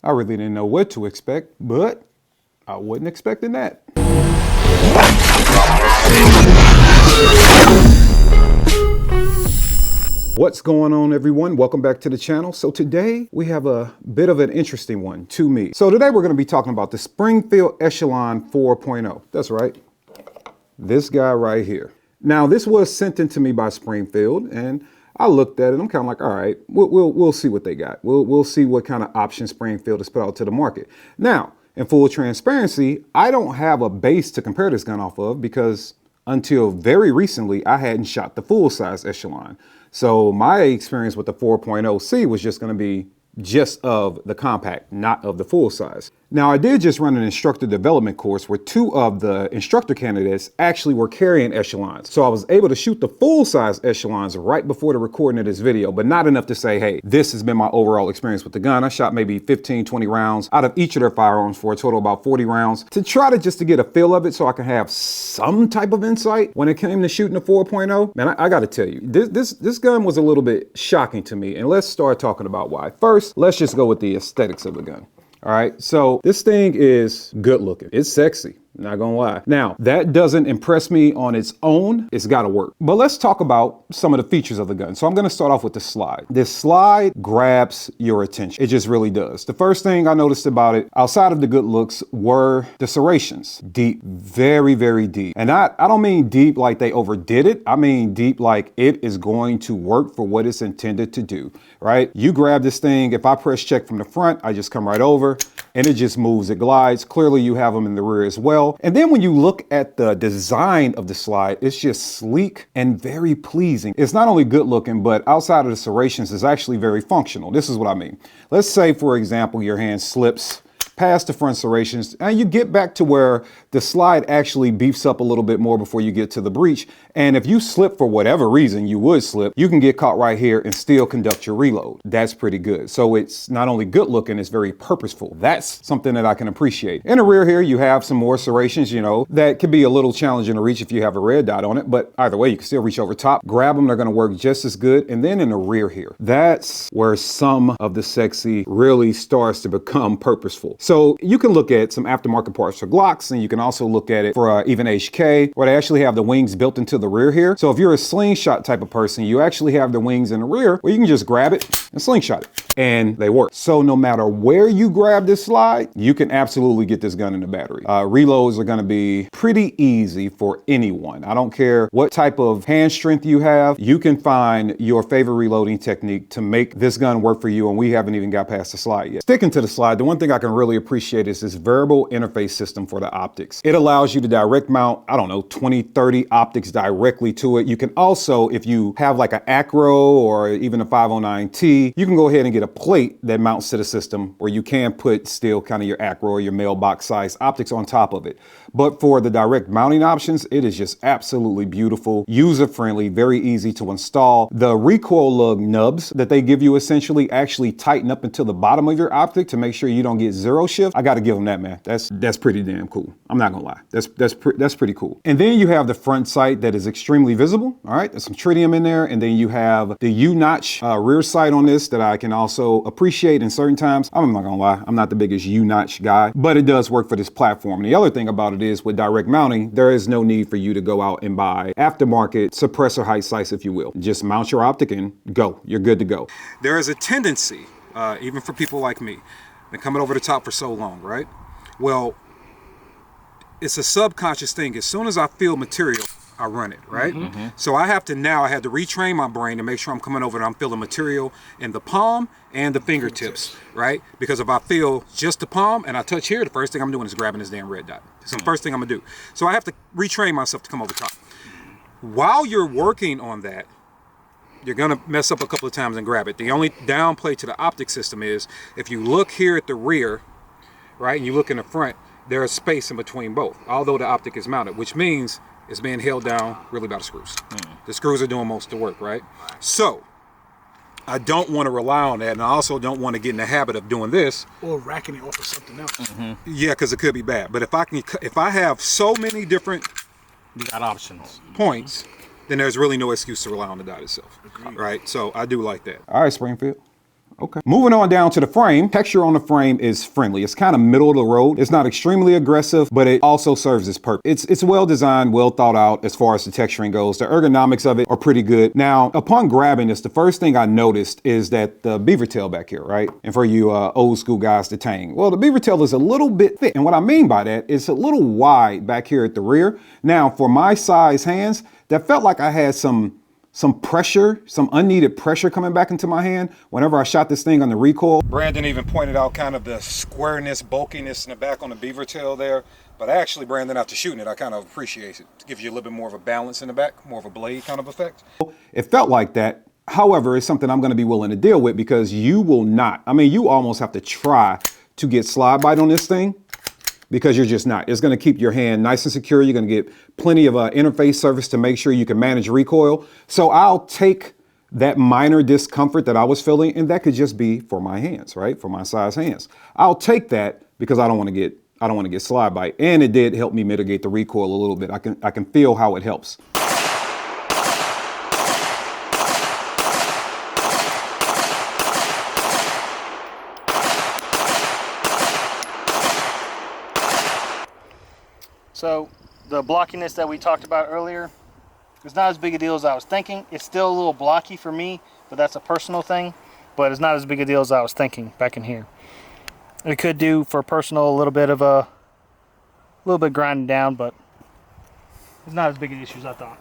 I really didn't know what to expect, but I wasn't expecting that. What's going on, everyone? Welcome back to the channel. So today we have a bit of an interesting one to me. So today we're going to be talking about the Springfield Echelon 4.0. That's right. This guy right here. Now, this was sent in to me by Springfield, and I looked at it. I'm kind of like, all right, we'll see what they got. We'll see what kind of options Springfield has put out to the market. Now, in full transparency, I don't have a base to compare this gun off of because until very recently, I hadn't shot the full size Echelon. So my experience with the 4.0C was just going to be just of the compact, not of the full size. Now, I did just run an instructor development course where two of the instructor candidates actually were carrying Echelons. So I was able to shoot the full size Echelons right before the recording of this video, but not enough to say, hey, this has been my overall experience with the gun. I shot maybe 15, 20 rounds out of each of their firearms for a total of about 40 rounds to try to just to get a feel of it so I can have some type of insight when it came to shooting the 4.0. Man, I got to tell you, this gun was a little bit shocking to me. And let's start talking about why. First, let's just go with the aesthetics of the gun. All right, so this thing is good looking. It's sexy, not gonna lie. Now, that doesn't impress me on its own. It's gotta work. But let's talk about some of the features of the gun. So I'm gonna start off with the slide. This slide grabs your attention. It just really does. The first thing I noticed about it, outside of the good looks, were the serrations. Deep, very, very deep. And I don't mean deep like they overdid it. I mean deep like it is going to work for what it's intended to do, right? You grab this thing, if I press check from the front, I just come right over and it just moves, it glides. Clearly you have them in the rear as well. And then when you look at the design of the slide, it's just sleek and very pleasing. It's not only good looking, but outside of the serrations, it's actually very functional. This is what I mean. Let's say, for example, your hand slips past the front serrations and you get back to where the slide actually beefs up a little bit more before you get to the breech. And if you slip for whatever reason, you would slip, you can get caught right here and still conduct your reload. That's pretty good. So it's not only good looking, it's very purposeful. That's something that I can appreciate. In the rear here, you have some more serrations, you know, that can be a little challenging to reach if you have a red dot on it, but either way, you can still reach over top, grab them, they're gonna work just as good. And then in the rear here, that's where some of the sexy really starts to become purposeful. So you can look at some aftermarket parts for Glocks, and you can also look at it for even HK, where they actually have the wings built into the rear here. So if you're a slingshot type of person, you actually have the wings in the rear where you can just grab it and slingshot it, and they work. So no matter where you grab this slide, you can absolutely get this gun in the battery. Reloads are gonna be pretty easy for anyone. I don't care what type of hand strength you have, you can find your favorite reloading technique to make this gun work for you, and we haven't even got past the slide yet. Sticking to the slide, the one thing I can really appreciate is this variable interface system for the optics. It allows you to direct mount, I don't know, 20, 30 optics directly to it. You can also, if you have like an Acro or even a 509T, you can go ahead and get a plate that mounts to the system where you can put still kind of your Acro or your mailbox size optics on top of it. But for the direct mounting options, it is just absolutely beautiful, user-friendly, very easy to install. The recoil lug nubs that they give you essentially actually tighten up into the bottom of your optic to make sure you don't get zero shift. I got to give them that, man. That's pretty damn cool. I'm not gonna lie. That's pretty cool. And then you have the front sight that is extremely visible. All right, there's some tritium in there, and then you have the U-notch rear sight on this that I can also appreciate in certain times. I'm not gonna lie, I'm not the biggest U-notch guy, but it does work for this platform. And the other thing about it is with direct mounting, there is no need for you to go out and buy aftermarket suppressor height sights, if you will. Just mount your optic and go. You're good to go. There is a tendency, even for people like me, been coming over the top for so long, right? Well, it's a subconscious thing. As soon as I feel material, I run it, right? So I had to retrain my brain to make sure I'm coming over and I'm feeling material in the palm and the fingertips, right? Because if I feel just the palm and I touch here, the first thing I'm doing is grabbing this damn red dot. It's the first thing I'm gonna do. So I have to retrain myself to come over top. While you're working on that, you're gonna mess up a couple of times and grab it. The only downplay to the optic system is if you look here at the rear, right, and you look in the front, there is space in between both, although the optic is mounted, which means it's being held down really by the screws. The screws are doing most of the work, right? So I don't want to rely on that, and I also don't want to get in the habit of doing this or racking it off of something else. Yeah, because it could be bad. But if I have so many different you got options points, then there's really no excuse to rely on the dot itself. Agreed. Right? So I do like that. All right, Springfield. Okay. Moving on down to the frame. Texture on the frame is friendly. It's kind of middle of the road. It's not extremely aggressive, but it also serves its purpose. It's well designed, well thought out as far as the texturing goes. The ergonomics of it are pretty good. Now, upon grabbing this, the first thing I noticed is that the beaver tail back here, right? And for you old school guys, the tang. Well, the beaver tail is a little bit thick. And what I mean by that is a little wide back here at the rear. Now, for my size hands, that felt like I had some pressure, some unneeded pressure coming back into my hand whenever I shot this thing on the recoil. Brandon even pointed out kind of the squareness, bulkiness in the back on the beaver tail there. But actually, Brandon, after shooting it, I kind of appreciate it. It gives you a little bit more of a balance in the back, more of a blade kind of effect. It felt like that. However, it's something I'm going to be willing to deal with because you will not. I mean, you almost have to try to get slide bite on this thing, because you're just not. It's going to keep your hand nice and secure. You're going to get plenty of interface surface to make sure you can manage recoil. So I'll take that minor discomfort that I was feeling, and that could just be for my hands, right? For my size hands. I'll take that because I don't want to get slide bite. And it did help me mitigate the recoil a little bit. I can feel how it helps. So the blockiness that we talked about earlier is not as big a deal as I was thinking. It's still a little blocky for me, but that's a personal thing. But it's not as big a deal as I was thinking back in here. It could do for personal a little bit grinding down, but it's not as big an issue as I thought.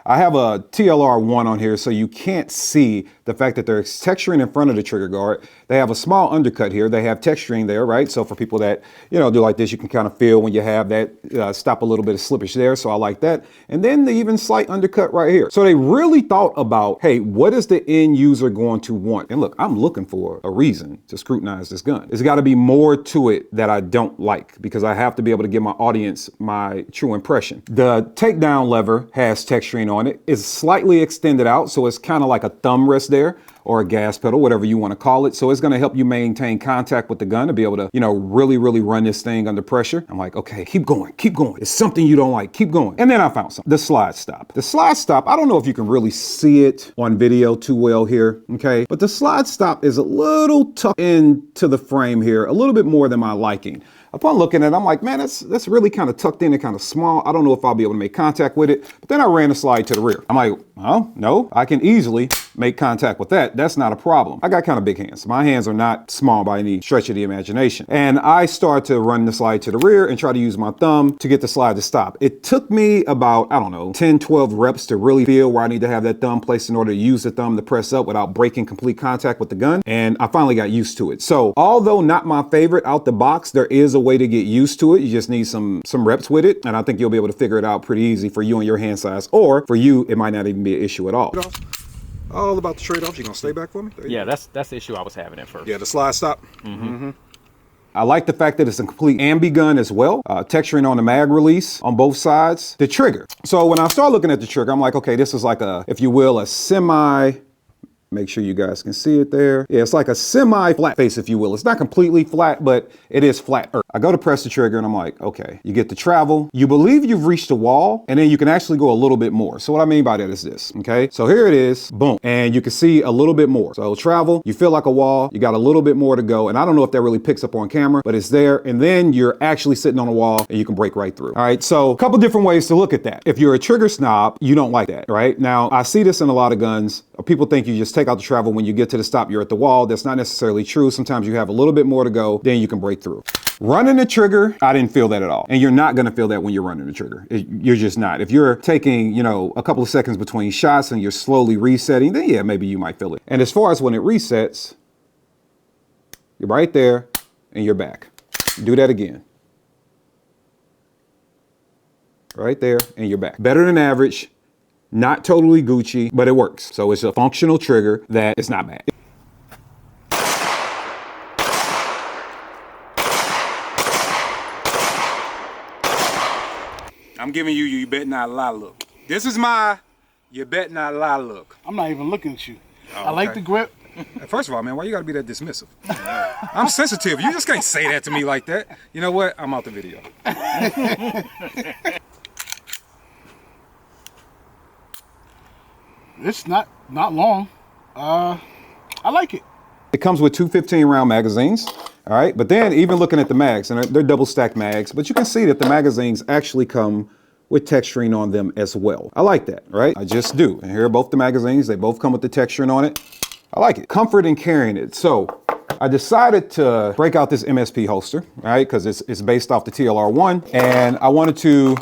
I have a TLR1 on here, so you can't see the fact that there's texturing in front of the trigger guard. They have a small undercut here. They have texturing there, right? So for people that, do like this, you can kind of feel when you have that, stop a little bit of slippage there. So I like that. And then the even slight undercut right here. So they really thought about, hey, what is the end user going to want? And look, I'm looking for a reason to scrutinize this gun. There's got to be more to it that I don't like, because I have to be able to give my audience my true impression. The takedown lever has texturing on it. It's slightly extended out, so it's kind of like a thumb rest there, or a gas pedal, whatever you want to call it. So it's going to help you maintain contact with the gun to be able to, really, really run this thing under pressure. I'm like, okay, keep going, keep going. It's something you don't like, keep going. And then I found something, the slide stop. The slide stop, I don't know if you can really see it on video too well here, okay? But the slide stop is a little tucked into the frame here, a little bit more than my liking. Upon looking at it, I'm like, man, that's really kind of tucked in and kind of small. I don't know if I'll be able to make contact with it. But then I ran the slide to the rear. I'm like, oh, no, I can easily make contact with that. That's not a problem. I got kind of big hands. My hands are not small by any stretch of the imagination. And I start to run the slide to the rear and try to use my thumb to get the slide to stop. It took me about, 10, 12 reps to really feel where I need to have that thumb placed in order to use the thumb to press up without breaking complete contact with the gun. And I finally got used to it. So although not my favorite out the box, there is a way to get used to it. You just need some reps with it. And I think you'll be able to figure it out pretty easy for you and your hand size, or for you, it might not even be an issue at all. All about the trade-offs. You gonna stay back for me? Yeah, that's the issue I was having at first. Yeah, the slide stop. I like the fact that it's a complete ambi gun as well. Texturing on the mag release on both sides. The trigger. So when I start looking at the trigger, I'm like, okay, this is like a, if you will, a semi. Make sure you guys can see it there. Yeah, it's like a semi-flat face, if you will. It's not completely flat, but it is flat. I go to press the trigger and I'm like, okay, you get to travel. You believe you've reached a wall, and then you can actually go a little bit more. So what I mean by that is this, okay? So here it is, boom. And you can see a little bit more. So travel, you feel like a wall, you got a little bit more to go. And I don't know if that really picks up on camera, but it's there. And then you're actually sitting on a wall and you can break right through. All right, so a couple different ways to look at that. If you're a trigger snob, you don't like that, right? Now, I see this in a lot of guns. People think you just take out the travel. When you get to the stop, you're at the wall. That's not necessarily true. Sometimes you have a little bit more to go, then you can break through. Running the trigger, I didn't feel that at all. And you're not gonna feel that when you're running the trigger. You're just not. If you're taking, a couple of seconds between shots and you're slowly resetting, then yeah, maybe you might feel it. And as far as when it resets, you're right there and you're back. Do that again. Right there and you're back. Better than average. Not totally Gucci, but it works. So it's a functional trigger that is not bad. I'm giving you you bet not lie look. This is my you bet not lie look. I'm not even looking at you. Oh, I like okay. the grip. First of all, man, why you gotta be that dismissive? I'm sensitive. You just can't say that to me like that. You know what? I'm out the video. It's not long. I like it. It comes with two 15-round magazines, all right? But then even looking at the mags, and they're double stacked mags, but you can see that the magazines actually come with texturing on them as well. I like that, right? I just do. And here are both the magazines. They both come with the texturing on it. I like it. Comfort in carrying it. So I decided to break out this MSP holster, right? Because it's based off the TLR1. And I wanted to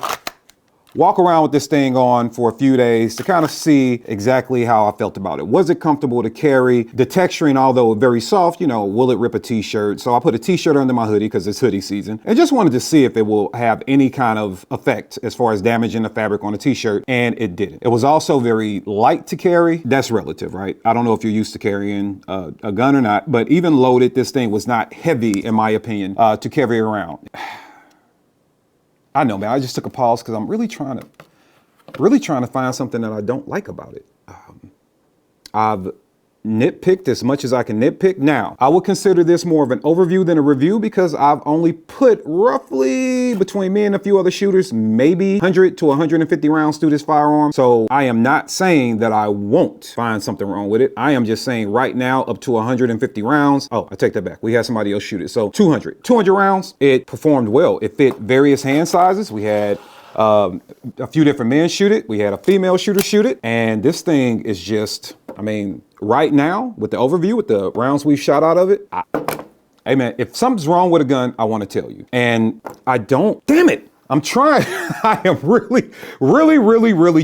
walk around with this thing on for a few days to kind of see exactly how I felt about it. Was it comfortable to carry? The texturing, although very soft, will it rip a t-shirt? So I put a t-shirt under my hoodie because it's hoodie season. And just wanted to see if it will have any kind of effect as far as damaging the fabric on a t-shirt. And it didn't. It was also very light to carry. That's relative, right? I don't know if you're used to carrying a gun or not, but even loaded, this thing was not heavy, in my opinion, to carry around. I know, man. I just took a pause because I'm really trying to find something that I don't like about it. I've nitpicked as much as I can nitpick. Now, I would consider this more of an overview than a review because I've only put roughly, between me and a few other shooters, maybe 100 to 150 rounds through this firearm. So I am not saying that I won't find something wrong with it. I am just saying right now up to 150 rounds. Oh, I take that back. We had somebody else shoot it. So 200 rounds, it performed well. It fit various hand sizes. We had a few different men shoot it. We had a female shooter shoot it. And this thing is just, right now, with the overview, with the rounds we've shot out of it, hey man, if something's wrong with a gun, I want to tell you. And I don't, damn it. I'm trying, I am really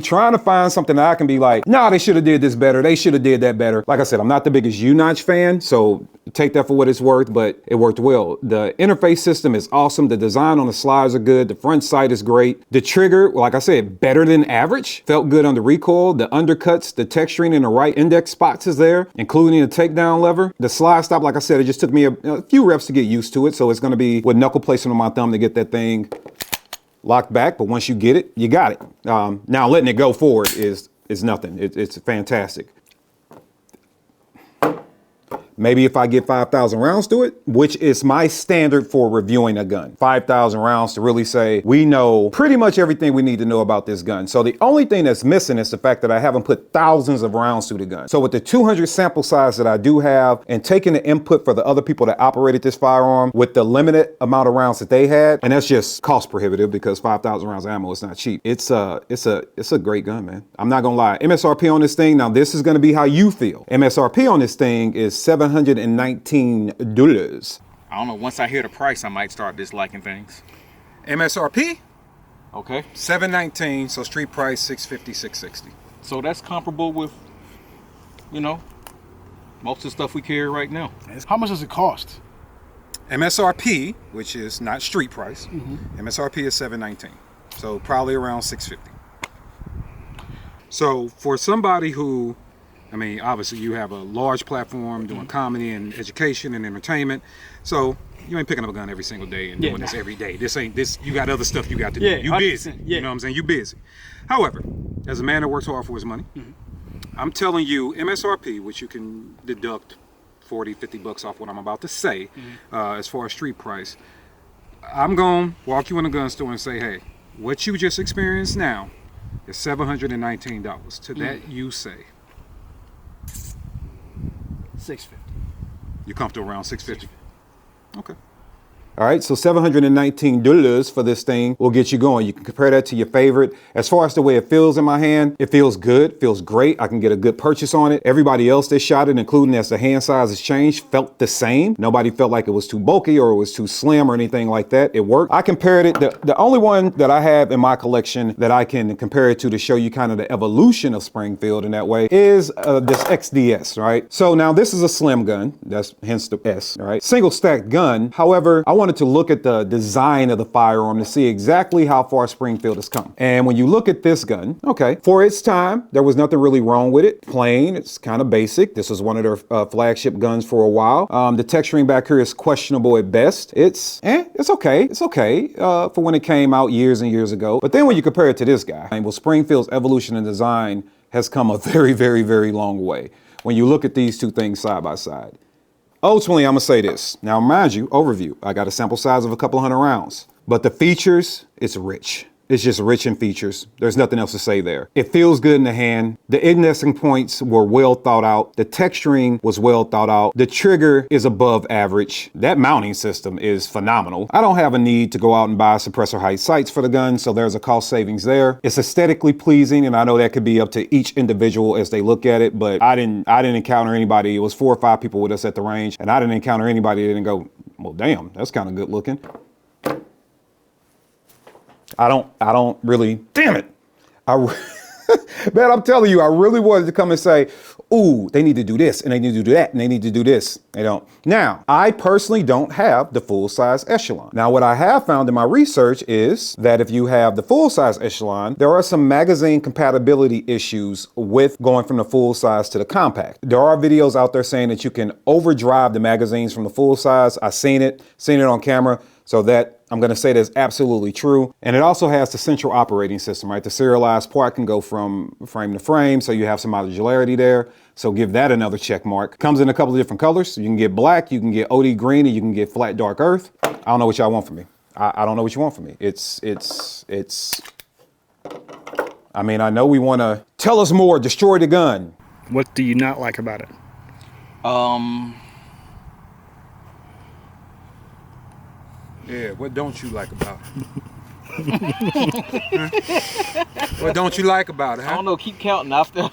trying to find something that I can be like, nah, they should have did this better. They should have did that better. Like I said, I'm not the biggest U-notch fan, so take that for what it's worth, but it worked well. The interface system is awesome. The design on the slides are good. The front sight is great. The trigger, like I said, better than average. Felt good on the recoil. The undercuts, the texturing in the right index spots is there, including the takedown lever. The slide stop, like I said, it just took me a few reps to get used to it, so it's gonna be with knuckle placement on my thumb to get that thing locked back, but once you get it, you got it. Now letting it go forward is nothing. It's fantastic. Maybe if I get 5,000 rounds to it, which is my standard for reviewing a gun. 5,000 rounds to really say, we know pretty much everything we need to know about this gun. So the only thing that's missing is the fact that I haven't put thousands of rounds through the gun. So with the 200 sample size that I do have and taking the input for the other people that operated this firearm with the limited amount of rounds that they had, and that's just cost prohibitive because 5,000 rounds of ammo is not cheap. It's a great gun, man. I'm not gonna lie. MSRP on this thing, now this is gonna be how you feel. MSRP on this thing is $719. I don't know. Once I hear the price, I might start disliking things. MSRP, Okay. $719, so street price $650, $660. So that's comparable with, most of the stuff we carry right now. How much does it cost? MSRP, which is not street price, MSRP is $719, so probably around $650. So for somebody who, obviously you have a large platform doing comedy and education and entertainment, so you ain't picking up a gun every single day and doing this every day. This ain't this. You got other stuff you got to do. You busy. You know what I'm saying? You busy. However, as a man that works hard for his money, I'm telling you, MSRP, which you can deduct 40, 50 bucks off what I'm about to say, as far as street price, I'm gonna walk you in a gun store and say, hey, what you just experienced now is $719. To that you say, $650. you comfortable around $650? Okay. All right, so $719 for this thing will get you going. You can compare that to your favorite. As far as the way it feels in my hand, it feels good, feels great. I can get a good purchase on it. Everybody else that shot it, including as the hand size has changed, felt the same. Nobody felt like it was too bulky or it was too slim or anything like that. It worked. I compared it, the only one that I have in my collection that I can compare it to show you kind of the evolution of Springfield in that way is this XDS, right? So now this is a slim gun, that's hence the S, all right? Single stacked gun. However, I wanted to look at the design of the firearm to see exactly how far Springfield has come. And when you look at this gun, okay, for its time, there was nothing really wrong with it. Plain, it's kind of basic. This was one of their flagship guns for a while. The texturing back here is questionable at best. It's okay. It's okay for when it came out years and years ago. But then when you compare it to this guy, well, Springfield's evolution in design has come a very, very, very long way. When you look at these two things side by side. Ultimately, I'm gonna say this. Now, mind you, overview. I got a sample size of a couple hundred rounds, but the features, it's rich. It's just rich in features. There's nothing else to say there. It feels good in the hand. The indexing points were well thought out. The texturing was well thought out. The trigger is above average. That mounting system is phenomenal. I don't have a need to go out and buy suppressor height sights for the gun, so there's a cost savings there. It's aesthetically pleasing, and I know that could be up to each individual as they look at it, but I didn't encounter anybody. It was 4 or 5 people with us at the range, and I didn't encounter anybody that didn't go, well, damn, that's kind of good looking. I don't really, damn it. Man, I'm telling you, I really wanted to come and say, ooh, they need to do this and they need to do that and they need to do this. They don't. Now, I personally don't have the full size Echelon. Now, what I have found in my research is that if you have the full size Echelon, there are some magazine compatibility issues with going from the full size to the compact. There are videos out there saying that you can overdrive the magazines from the full size. I've seen it on camera. So that I'm going to say that's absolutely true. And it also has the central operating system, right? The serialized port can go from frame to frame. So you have some modularity there. So give that another check mark. Comes in a couple of different colors. You can get black, you can get OD green, and you can get flat dark earth. I don't know what y'all want from me. I don't know what you want from me. I mean, I know we want to tell us more, destroy the gun. What do you not like about it? Yeah, what don't you like about it? What don't you like about it, huh? I don't know, keep counting after.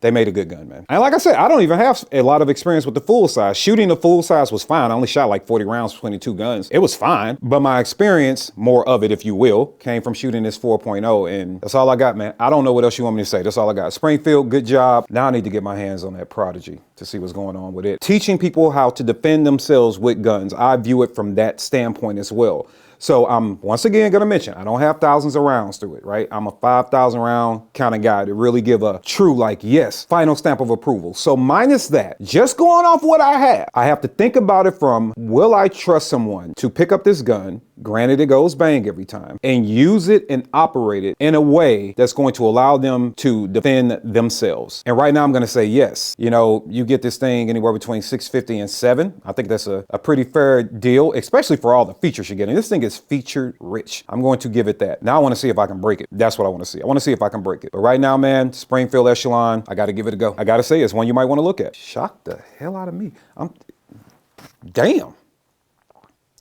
They made a good gun, man. And like I said, I don't even have a lot of experience with the full size. Shooting the full size was fine. I only shot like 40 rounds between the 2 guns. It was fine. But my experience, more of it, if you will, came from shooting this 4.0. And that's all I got, man. I don't know what else you want me to say. That's all I got. Springfield, good job. Now I need to get my hands on that Prodigy to see what's going on with it. Teaching people how to defend themselves with guns. I view it from that standpoint as well. So I'm once again gonna mention, I don't have thousands of rounds through it, right? I'm a 5,000 round kind of guy to really give a true, like, yes, final stamp of approval. So minus that, just going off what I have to think about it from, will I trust someone to pick up this gun, granted it goes bang every time, and use it and operate it in a way that's going to allow them to defend themselves? And right now I'm gonna say yes. You know, you get this thing anywhere between $650 and $7. I think that's a pretty fair deal, especially for all the features you're getting. This thing is feature rich. I'm going to give it that. Now I want to see if I can break it. That's what I want to see. I want to see if I can break it. But right now, man, Springfield Echelon, I got to give it a go. I got to say, it's one you might want to look at. Shocked the hell out of me. Damn.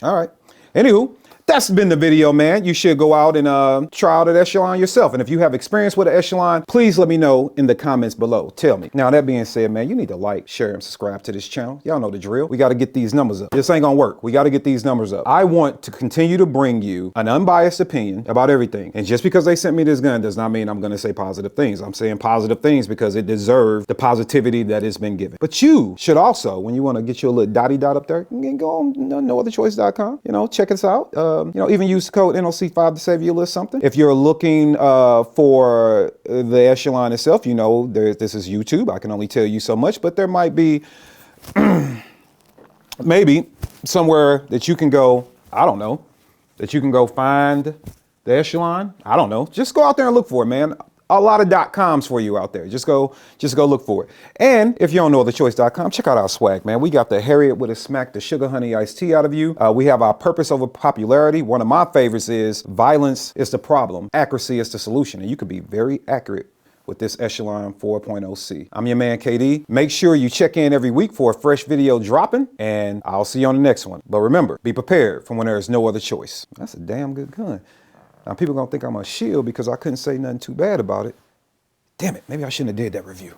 All right. Anywho, that's been the video, man. You should go out and try out an Echelon yourself. And if you have experience with an Echelon, please let me know in the comments below. Tell me. Now, that being said, man, you need to like, share, and subscribe to this channel. Y'all know the drill. We got to get these numbers up. This ain't gonna work. We got to get these numbers up. I want to continue to bring you an unbiased opinion about everything. And just because they sent me this gun does not mean I'm going to say positive things. I'm saying positive things because it deserves the positivity that it's been given. But you should also, when you want to get your little dotty dot up there, you can go on nootherchoice.com. You know, check us out. You know, even use the code NOC5 to save you a little something. If you're looking for the Echelon itself, you know, this is YouTube. I can only tell you so much, but there might be maybe somewhere that you can go, I don't know, that you can go find the Echelon. I don't know. Just go out there and look for it, man. A lot of .coms for you out there. Just go look for it. And if you don't know otherchoice.com, check out our swag, man. We got the Harriet with a smack the sugar honey iced tea out of you. We have our purpose over popularity. One of my favorites is violence is the problem, accuracy is the solution. And you can be very accurate with this Echelon 4.0C. I'm your man, KD. Make sure you check in every week for a fresh video dropping, and I'll see you on the next one. But remember, be prepared for when there is no other choice. That's a damn good gun. Now, people gonna think I'm a shield because I couldn't say nothing too bad about it. Damn it, maybe I shouldn't have did that review.